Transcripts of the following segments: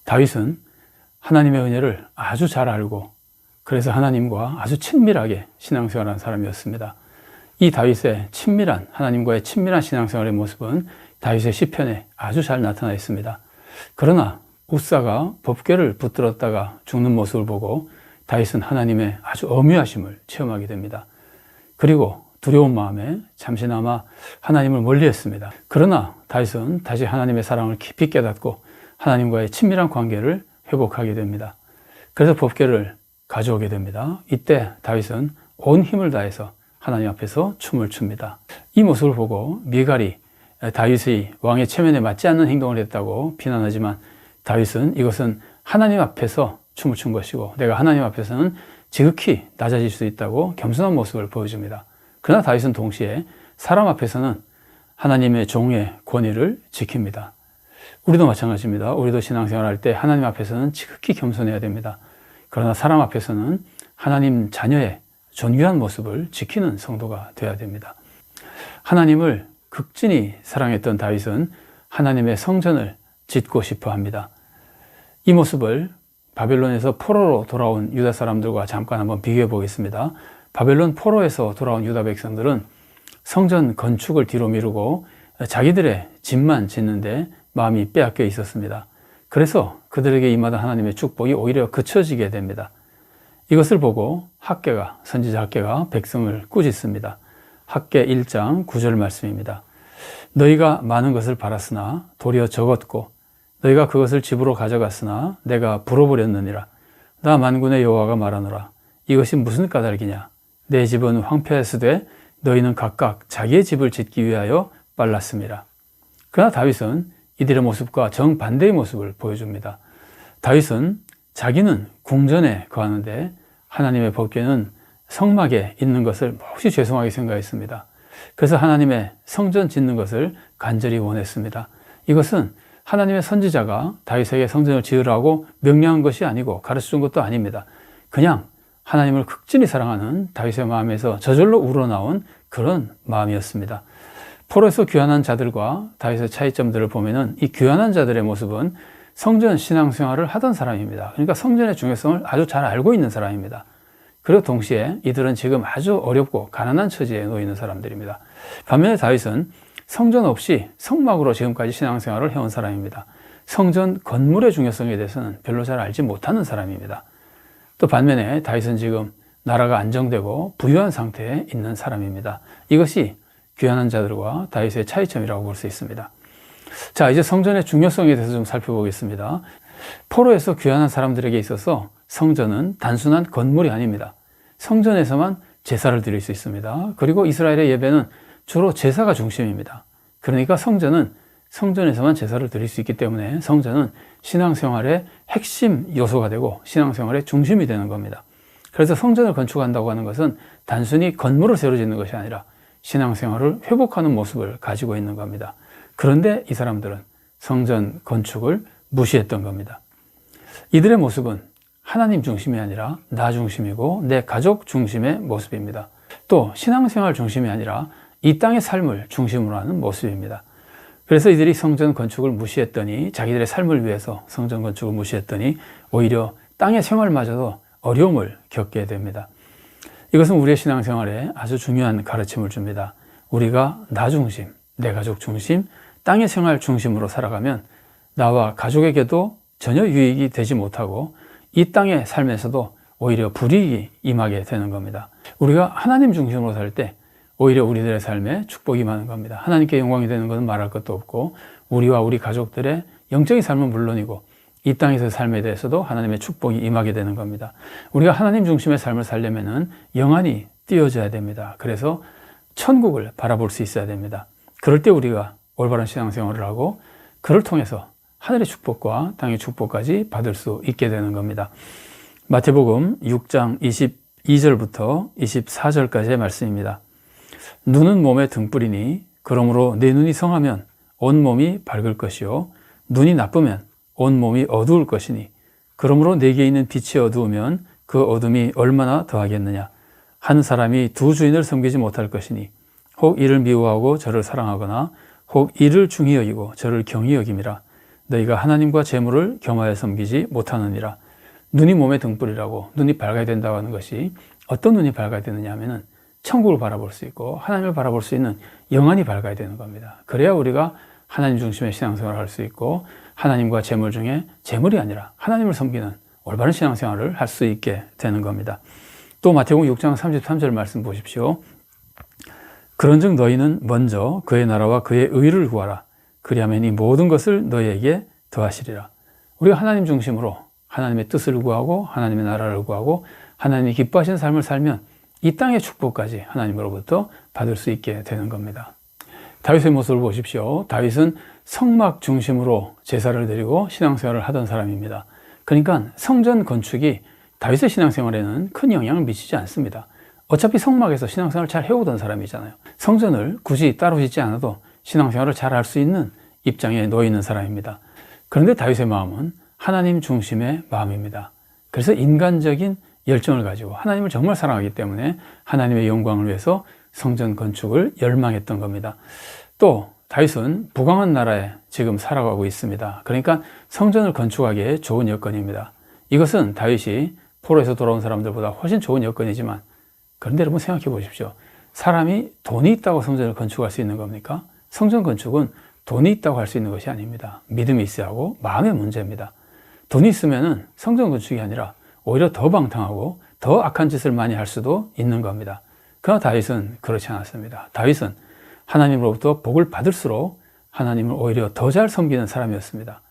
다윗은 하나님의 은혜를 아주 잘 알고 그래서 하나님과 아주 친밀하게 신앙생활한 사람이었습니다. 이 다윗의 친밀한 하나님과의 친밀한 신앙생활의 모습은 다윗의 시편에 아주 잘 나타나 있습니다. 그러나 우사가 법궤를 붙들었다가 죽는 모습을 보고 다윗은 하나님의 아주 엄유하심을 체험하게 됩니다. 그리고 두려운 마음에 잠시나마 하나님을 멀리했습니다. 그러나 다윗은 다시 하나님의 사랑을 깊이 깨닫고 하나님과의 친밀한 관계를 회복하게 됩니다. 그래서 법궤를 가져오게 됩니다. 이때 다윗은 온 힘을 다해서 하나님 앞에서 춤을 춥니다. 이 모습을 보고 미갈이 다윗의 왕의 체면에 맞지 않는 행동을 했다고 비난하지만 다윗은 이것은 하나님 앞에서 춤을 춘 것이고 내가 하나님 앞에서는 지극히 낮아질 수 있다고 겸손한 모습을 보여줍니다. 그러나 다윗은 동시에 사람 앞에서는 하나님의 종의 권위를 지킵니다. 우리도 마찬가지입니다. 우리도 신앙생활할 때 하나님 앞에서는 지극히 겸손해야 됩니다. 그러나 사람 앞에서는 하나님 자녀의 존귀한 모습을 지키는 성도가 되어야 됩니다. 하나님을 극진히 사랑했던 다윗은 하나님의 성전을 짓고 싶어 합니다. 이 모습을 바벨론에서 포로로 돌아온 유다 사람들과 잠깐 한번 비교해 보겠습니다. 바벨론 포로에서 돌아온 유다 백성들은 성전 건축을 뒤로 미루고 자기들의 집만 짓는데 마음이 빼앗겨 있었습니다. 그래서 그들에게 임하던 하나님의 축복이 오히려 그쳐지게 됩니다. 이것을 보고 선지자 학개가 백성을 꾸짖습니다. 학개 1장 9절 말씀입니다. 너희가 많은 것을 바랐으나 도리어 적었고 너희가 그것을 집으로 가져갔으나 내가 불어버렸느니라. 나 만군의 여호와가 말하노라. 이것이 무슨 까닭이냐. 내 집은 황폐하였으되 너희는 각각 자기의 집을 짓기 위하여 빨랐음이라. 그러나 다윗은 이들의 모습과 정반대의 모습을 보여줍니다. 다윗은 자기는 궁전에 거하는데 하나님의 법궤는 성막에 있는 것을 몹시 죄송하게 생각했습니다. 그래서 하나님의 성전 짓는 것을 간절히 원했습니다. 이것은 하나님의 선지자가 다윗에게 성전을 지으라고 명령한 것이 아니고 가르쳐준 것도 아닙니다. 그냥 하나님을 극진히 사랑하는 다윗의 마음에서 저절로 우러나온 그런 마음이었습니다. 포로에서 귀환한 자들과 다윗의 차이점들을 보면은 이 귀환한 자들의 모습은 성전 신앙생활을 하던 사람입니다. 그러니까 성전의 중요성을 아주 잘 알고 있는 사람입니다. 그리고 동시에 이들은 지금 아주 어렵고 가난한 처지에 놓여 있는 사람들입니다. 반면에 다윗은 성전 없이 성막으로 지금까지 신앙생활을 해온 사람입니다. 성전 건물의 중요성에 대해서는 별로 잘 알지 못하는 사람입니다. 또 반면에 다윗은 지금 나라가 안정되고 부유한 상태에 있는 사람입니다. 이것이 귀환한 자들과 다윗의 차이점이라고 볼 수 있습니다. 자, 이제 성전의 중요성에 대해서 좀 살펴보겠습니다. 포로에서 귀환한 사람들에게 있어서 성전은 단순한 건물이 아닙니다. 성전에서만 제사를 드릴 수 있습니다. 그리고 이스라엘의 예배는 주로 제사가 중심입니다. 그러니까 성전에서만 제사를 드릴 수 있기 때문에 성전은 신앙생활의 핵심 요소가 되고 신앙생활의 중심이 되는 겁니다. 그래서 성전을 건축한다고 하는 것은 단순히 건물을 새로 짓는 것이 아니라 신앙생활을 회복하는 모습을 가지고 있는 겁니다. 그런데 이 사람들은 성전 건축을 무시했던 겁니다. 이들의 모습은 하나님 중심이 아니라 나 중심이고 내 가족 중심의 모습입니다. 또 신앙생활 중심이 아니라 이 땅의 삶을 중심으로 하는 모습입니다. 그래서 이들이 성전 건축을 무시했더니 자기들의 삶을 위해서 성전 건축을 무시했더니 오히려 땅의 생활마저도 어려움을 겪게 됩니다. 이것은 우리의 신앙생활에 아주 중요한 가르침을 줍니다. 우리가 나 중심, 내 가족 중심, 땅의 생활 중심으로 살아가면 나와 가족에게도 전혀 유익이 되지 못하고 이 땅의 삶에서도 오히려 불이익이 임하게 되는 겁니다. 우리가 하나님 중심으로 살 때 오히려 우리들의 삶에 축복이 많은 겁니다. 하나님께 영광이 되는 것은 말할 것도 없고 우리와 우리 가족들의 영적인 삶은 물론이고 이 땅에서의 삶에 대해서도 하나님의 축복이 임하게 되는 겁니다. 우리가 하나님 중심의 삶을 살려면은 영안이 띄어져야 됩니다. 그래서 천국을 바라볼 수 있어야 됩니다. 그럴 때 우리가 올바른 신앙생활을 하고 그를 통해서 하늘의 축복과 땅의 축복까지 받을 수 있게 되는 겁니다. 마태복음 6장 22절부터 24절까지의 말씀입니다. 눈은 몸의 등불이니 그러므로 내 눈이 성하면 온 몸이 밝을 것이요 눈이 나쁘면 온 몸이 어두울 것이니 그러므로 내게 있는 빛이 어두우면 그 어둠이 얼마나 더하겠느냐. 한 사람이 두 주인을 섬기지 못할 것이니 혹 이를 미워하고 저를 사랑하거나 혹 이를 중히 여기고 저를 경히 여김이라. 너희가 하나님과 재물을 겸하여 섬기지 못하느니라. 눈이 몸의 등불이라고 눈이 밝아야 된다고 하는 것이 어떤 눈이 밝아야 되느냐 하면은 천국을 바라볼 수 있고 하나님을 바라볼 수 있는 영안이 밝아야 되는 겁니다. 그래야 우리가 하나님 중심의 신앙생활을 할 수 있고 하나님과 재물 중에 재물이 아니라 하나님을 섬기는 올바른 신앙생활을 할 수 있게 되는 겁니다. 또 마태복음 6장 33절 말씀 보십시오. 그런즉 너희는 먼저 그의 나라와 그의 의를 구하라. 그리하면 이 모든 것을 너희에게 더하시리라. 우리가 하나님 중심으로 하나님의 뜻을 구하고 하나님의 나라를 구하고 하나님이 기뻐하시는 삶을 살면 이 땅의 축복까지 하나님으로부터 받을 수 있게 되는 겁니다. 다윗의 모습을 보십시오. 다윗은 성막 중심으로 제사를 드리고 신앙생활을 하던 사람입니다. 그러니까 성전 건축이 다윗의 신앙생활에는 큰 영향을 미치지 않습니다. 어차피 성막에서 신앙생활을 잘 해오던 사람이잖아요. 성전을 굳이 따로 짓지 않아도 신앙생활을 잘 할 수 있는 입장에 놓여 있는 사람입니다. 그런데 다윗의 마음은 하나님 중심의 마음입니다. 그래서 인간적인 열정을 가지고 하나님을 정말 사랑하기 때문에 하나님의 영광을 위해서 성전 건축을 열망했던 겁니다. 또 다윗은 부강한 나라에 지금 살아가고 있습니다. 그러니까 성전을 건축하기에 좋은 여건입니다. 이것은 다윗이 포로에서 돌아온 사람들보다 훨씬 좋은 여건이지만 그런데 여러분 생각해 보십시오. 사람이 돈이 있다고 성전을 건축할 수 있는 겁니까? 성전 건축은 돈이 있다고 할 수 있는 것이 아닙니다. 믿음이 있어야 하고 마음의 문제입니다. 돈이 있으면 성전 건축이 아니라 오히려 더 방탕하고 더 악한 짓을 많이 할 수도 있는 겁니다. 그러나 다윗은 그렇지 않았습니다. 다윗은 하나님으로부터 복을 받을수록 하나님을 오히려 더 잘 섬기는 사람이었습니다.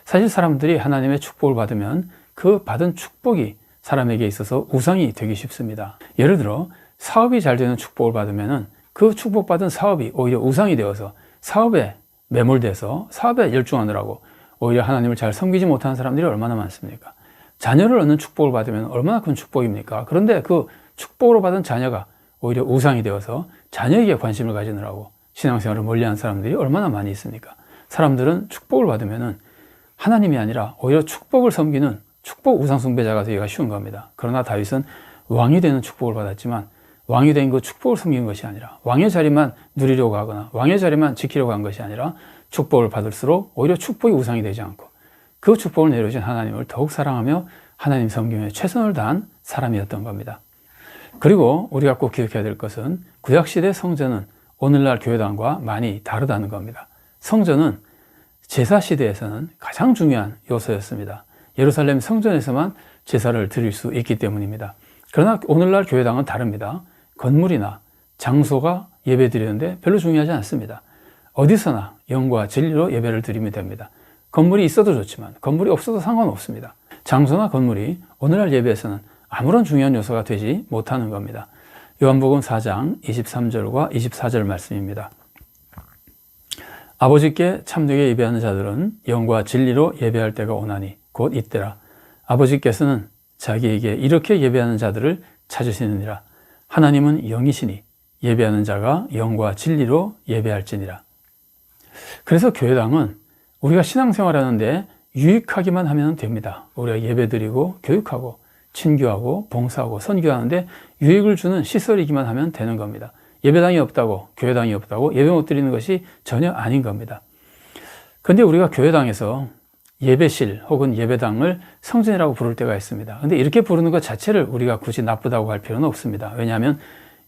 사실 사람들이 하나님의 축복을 받으면 그 받은 축복이 사람에게 있어서 우상이 되기 쉽습니다. 예를 들어 사업이 잘 되는 축복을 받으면 그 축복받은 사업이 오히려 우상이 되어서 사업에 매몰돼서 사업에 열중하느라고 오히려 하나님을 잘 섬기지 못하는 사람들이 얼마나 많습니까? 자녀를 얻는 축복을 받으면 얼마나 큰 축복입니까? 그런데 그 축복으로 받은 자녀가 오히려 우상이 되어서 자녀에게 관심을 가지느라고 신앙생활을 멀리하는 사람들이 얼마나 많이 있습니까? 사람들은 축복을 받으면 하나님이 아니라 오히려 축복을 섬기는 축복 우상 숭배자가 되기가 쉬운 겁니다. 그러나 다윗은 왕이 되는 축복을 받았지만 왕이 된 그 축복을 섬긴 것이 아니라 왕의 자리만 누리려고 하거나 왕의 자리만 지키려고 한 것이 아니라 축복을 받을수록 오히려 축복이 우상이 되지 않고 그 축복을 내려주신 하나님을 더욱 사랑하며 하나님 섬김에 최선을 다한 사람이었던 겁니다. 그리고 우리가 꼭 기억해야 될 것은 구약시대 성전은 오늘날 교회당과 많이 다르다는 겁니다. 성전은 제사시대에서는 가장 중요한 요소였습니다. 예루살렘 성전에서만 제사를 드릴 수 있기 때문입니다. 그러나 오늘날 교회당은 다릅니다. 건물이나 장소가 예배 드리는데 별로 중요하지 않습니다. 어디서나 영과 진리로 예배를 드리면 됩니다. 건물이 있어도 좋지만 건물이 없어도 상관없습니다. 장소나 건물이 오늘날 예배에서는 아무런 중요한 요소가 되지 못하는 겁니다. 요한복음 4장 23절과 24절 말씀입니다. 아버지께 참되게 예배하는 자들은 영과 진리로 예배할 때가 오나니 곧 이때라. 아버지께서는 자기에게 이렇게 예배하는 자들을 찾으시느니라. 하나님은 영이시니 예배하는 자가 영과 진리로 예배할지니라. 그래서 교회당은 우리가 신앙생활하는데 유익하기만 하면 됩니다. 우리가 예배드리고 교육하고 친교하고 봉사하고 선교하는데 유익을 주는 시설이기만 하면 되는 겁니다. 예배당이 없다고 교회당이 없다고 예배 못 드리는 것이 전혀 아닌 겁니다. 그런데 우리가 교회당에서 예배실 혹은 예배당을 성전이라고 부를 때가 있습니다. 그런데 이렇게 부르는 것 자체를 우리가 굳이 나쁘다고 할 필요는 없습니다. 왜냐하면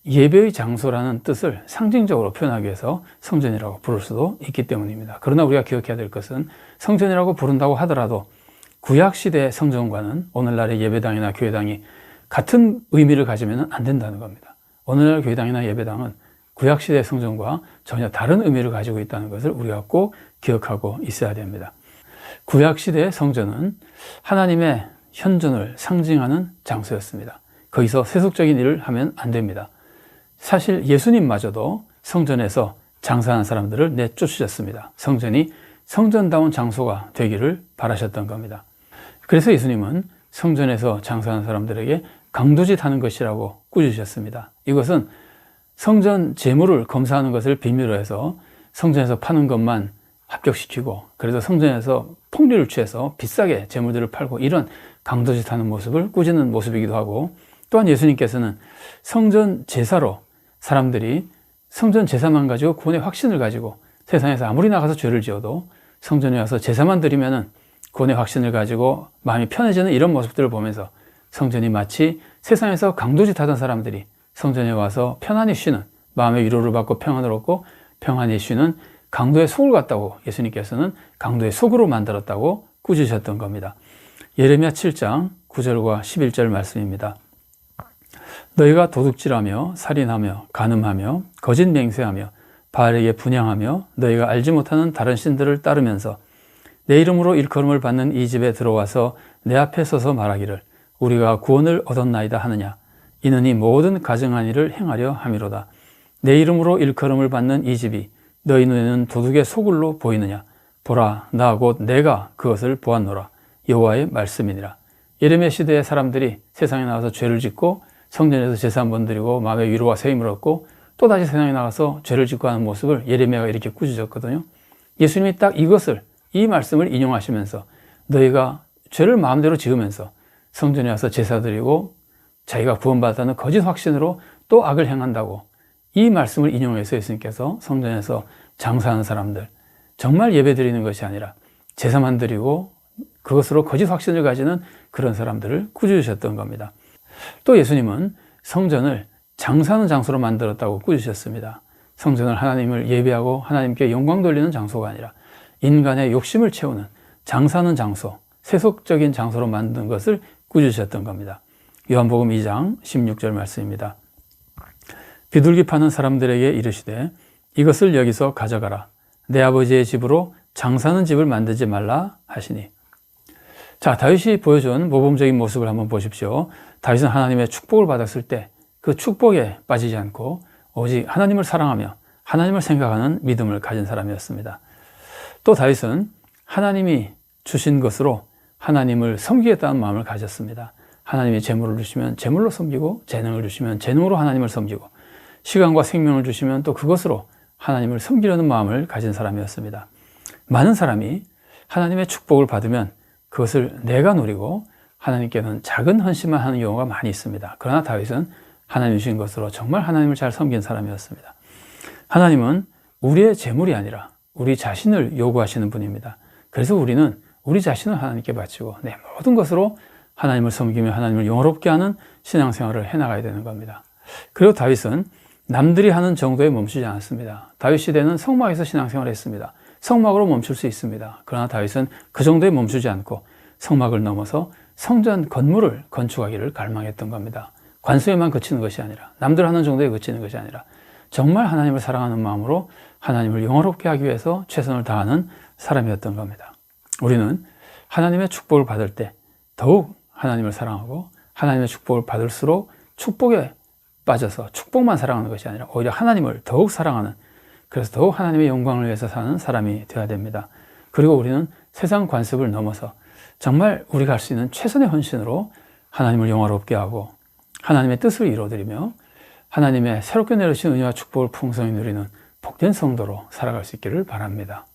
예배의 장소라는 뜻을 상징적으로 표현하기 위해서 성전이라고 부를 수도 있기 때문입니다. 그러나 우리가 기억해야 될 것은 성전이라고 부른다고 하더라도 구약시대의 성전과는 오늘날의 예배당이나 교회당이 같은 의미를 가지면 안 된다는 겁니다. 오늘날 교회당이나 예배당은 구약시대의 성전과 전혀 다른 의미를 가지고 있다는 것을 우리가 꼭 기억하고 있어야 됩니다. 구약시대의 성전은 하나님의 현존을 상징하는 장소였습니다. 거기서 세속적인 일을 하면 안 됩니다. 사실 예수님마저도 성전에서 장사하는 사람들을 내쫓으셨습니다. 성전이 성전다운 장소가 되기를 바라셨던 겁니다. 그래서 예수님은 성전에서 장사하는 사람들에게 강도짓 하는 것이라고 꾸짖으셨습니다. 이것은 성전 재물을 검사하는 것을 비밀로 해서 성전에서 파는 것만 합격시키고 그래서 성전에서 폭리를 취해서 비싸게 재물들을 팔고 이런 강도짓 하는 모습을 꾸짖는 모습이기도 하고 또한 예수님께서는 성전 제사로 사람들이 성전 제사만 가지고 구원의 확신을 가지고 세상에서 아무리 나가서 죄를 지어도 성전에 와서 제사만 드리면은 구원의 확신을 가지고 마음이 편해지는 이런 모습들을 보면서 성전이 마치 세상에서 강도짓 하던 사람들이 성전에 와서 편안히 쉬는, 마음의 위로를 받고 평안을 얻고 평안히 쉬는 강도의 속을 갖다고 예수님께서는 강도의 속으로 만들었다고 꾸짖으셨던 겁니다. 예레미야 7장 9절과 11절 말씀입니다. 너희가 도둑질하며 살인하며 간음하며 거짓 맹세하며 바알에게 분향하며 너희가 알지 못하는 다른 신들을 따르면서 내 이름으로 일컬음을 받는 이 집에 들어와서 내 앞에 서서 말하기를 우리가 구원을 얻었나이다 하느냐. 이는 이 모든 가증한 일을 행하려 함이로다. 내 이름으로 일컬음을 받는 이 집이 너희 눈에는 도둑의 소굴로 보이느냐. 보라, 나 곧 내가 그것을 보았노라. 여호와의 말씀이니라. 예레미야 시대의 사람들이 세상에 나와서 죄를 짓고 성전에서 제사 한번 드리고 마음의 위로와 세임을 얻고 또다시 세상에 나가서 죄를 짓고 하는 모습을 예레미야가 이렇게 꾸짖었거든요. 예수님이 딱 이것을, 이 말씀을 인용하시면서 너희가 죄를 마음대로 지으면서 성전에 와서 제사 드리고 자기가 구원받았다는 거짓 확신으로 또 악을 행한다고 이 말씀을 인용해서 예수님께서 성전에서 장사하는 사람들, 정말 예배 드리는 것이 아니라 제사만 드리고 그것으로 거짓 확신을 가지는 그런 사람들을 꾸짖으셨던 겁니다. 또 예수님은 성전을 장사하는 장소로 만들었다고 꾸짖으셨습니다. 성전을 하나님을 예배하고 하나님께 영광 돌리는 장소가 아니라 인간의 욕심을 채우는 장사하는 장소, 세속적인 장소로 만든 것을 꾸짖으셨던 겁니다. 요한복음 2장 16절 말씀입니다. 비둘기 파는 사람들에게 이르시되 이것을 여기서 가져가라. 내 아버지의 집으로 장사하는 집을 만들지 말라 하시니. 자, 다윗이 보여준 모범적인 모습을 한번 보십시오. 다윗은 하나님의 축복을 받았을 때 그 축복에 빠지지 않고 오직 하나님을 사랑하며 하나님을 생각하는 믿음을 가진 사람이었습니다. 또 다윗은 하나님이 주신 것으로 하나님을 섬기겠다는 마음을 가졌습니다. 하나님이 재물을 주시면 재물로 섬기고 재능을 주시면 재능으로 하나님을 섬기고 시간과 생명을 주시면 또 그것으로 하나님을 섬기려는 마음을 가진 사람이었습니다. 많은 사람이 하나님의 축복을 받으면 그것을 내가 누리고 하나님께는 작은 헌신만 하는 경우가 많이 있습니다. 그러나 다윗은 하나님 주신 것으로 정말 하나님을 잘 섬긴 사람이었습니다. 하나님은 우리의 재물이 아니라 우리 자신을 요구하시는 분입니다. 그래서 우리는 우리 자신을 하나님께 바치고 내 모든 것으로 하나님을 섬기며 하나님을 영화롭게 하는 신앙생활을 해나가야 되는 겁니다. 그리고 다윗은 남들이 하는 정도에 멈추지 않았습니다. 다윗 시대는 성막에서 신앙생활을 했습니다. 성막으로 멈출 수 있습니다. 그러나 다윗은 그 정도에 멈추지 않고 성막을 넘어서 성전 건물을 건축하기를 갈망했던 겁니다. 관수에만 그치는 것이 아니라 남들 하는 정도에 그치는 것이 아니라 정말 하나님을 사랑하는 마음으로 하나님을 영화롭게 하기 위해서 최선을 다하는 사람이었던 겁니다. 우리는 하나님의 축복을 받을 때 더욱 하나님을 사랑하고 하나님의 축복을 받을수록 축복에 빠져서 축복만 사랑하는 것이 아니라 오히려 하나님을 더욱 사랑하는, 그래서 더욱 하나님의 영광을 위해서 사는 사람이 되어야 됩니다. 그리고 우리는 세상 관습을 넘어서 정말 우리가 할 수 있는 최선의 헌신으로 하나님을 영화롭게 하고 하나님의 뜻을 이루어드리며 하나님의 새롭게 내려주신 은혜와 축복을 풍성히 누리는 복된 성도로 살아갈 수 있기를 바랍니다.